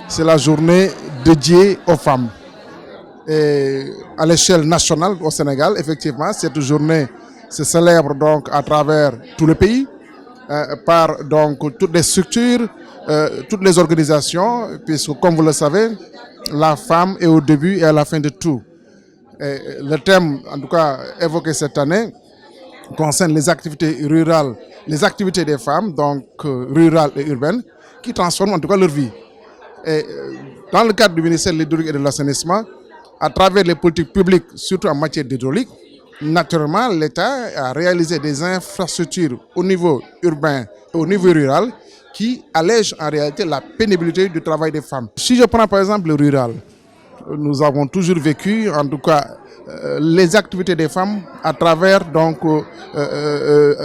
c'est la journée dédiée aux femmes. Et à l'échelle nationale au Sénégal, effectivement, cette journée se célèbre donc à travers tout le pays, par donc toutes les structures, toutes les organisations, puisque comme vous le savez, la femme est au début et à la fin de tout. Et le thème, en tout cas, évoqué cette année, concerne les activités rurales, les activités des femmes, donc rurales et urbaines, qui transforment en tout cas leur vie. Et dans le cadre du ministère de l'Hydraulique et de l'Assainissement, à travers les politiques publiques, surtout en matière d'hydraulique, naturellement, l'État a réalisé des infrastructures au niveau urbain et au niveau rural qui allègent en réalité la pénibilité du travail des femmes. Si je prends par exemple le rural, nous avons toujours vécu, en tout cas, les activités des femmes à travers donc, le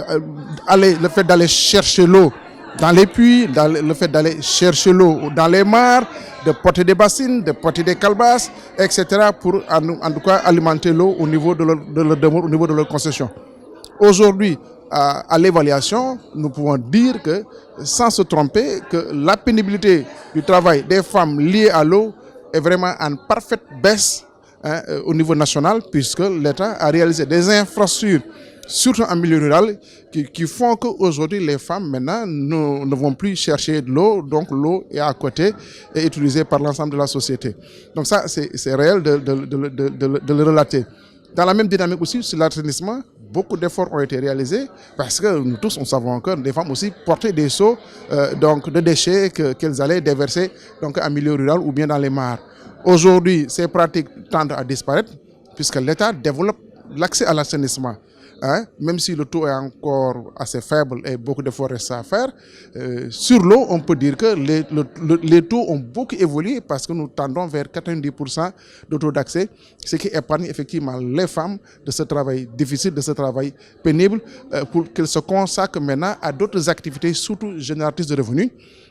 fait d'aller chercher l'eau dans les puits, le fait d'aller chercher l'eau dans les mares, de porter des bassines, de porter des calebasses, etc. pour en tout cas alimenter l'eau au niveau de leur demeure, au niveau de leur concession. Aujourd'hui, à l'évaluation, nous pouvons dire que, sans se tromper, que la pénibilité du travail des femmes liées à l'eau est vraiment en parfaite baisse au niveau national, puisque l'État a réalisé des infrastructures, surtout en milieu rural, qui font qu'aujourd'hui les femmes maintenant ne vont plus chercher de l'eau, donc l'eau est à côté et utilisée par l'ensemble de la société. Donc ça, c'est réel de le relater. Dans la même dynamique aussi, sur l'assainissement, beaucoup d'efforts ont été réalisés parce que nous tous, on savons que les femmes aussi portaient des seaux donc de déchets qu'elles allaient déverser donc, en milieu rural ou bien dans les mares. Aujourd'hui, ces pratiques tendent à disparaître puisque l'État développe l'accès à l'assainissement. Même si le taux est encore assez faible et beaucoup d'efforts restent à faire, sur l'eau, on peut dire que les taux ont beaucoup évolué parce que nous tendons vers 90% de taux d'accès, ce qui épargne effectivement les femmes de ce travail difficile, de ce travail pénible, pour qu'elles se consacrent maintenant à d'autres activités, surtout génératrices de revenus,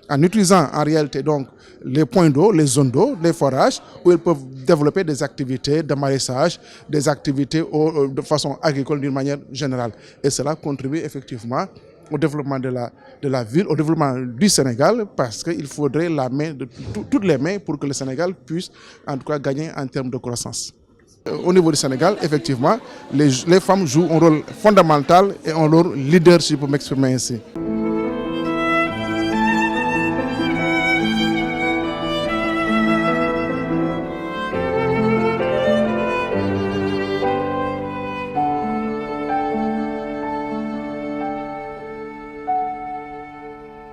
en utilisant en réalité donc les points d'eau, les zones d'eau, les forages, où elles peuvent développer des activités de maraîchage, des activités de façon agricole d'une manière générale. Et cela contribue effectivement au développement de la ville, au développement du Sénégal, parce qu'il faudrait la main de toutes les mains pour que le Sénégal puisse en tout cas gagner en termes de croissance. Au niveau du Sénégal, effectivement, les femmes jouent un rôle fondamental et un rôle leader, si je peux m'exprimer ainsi.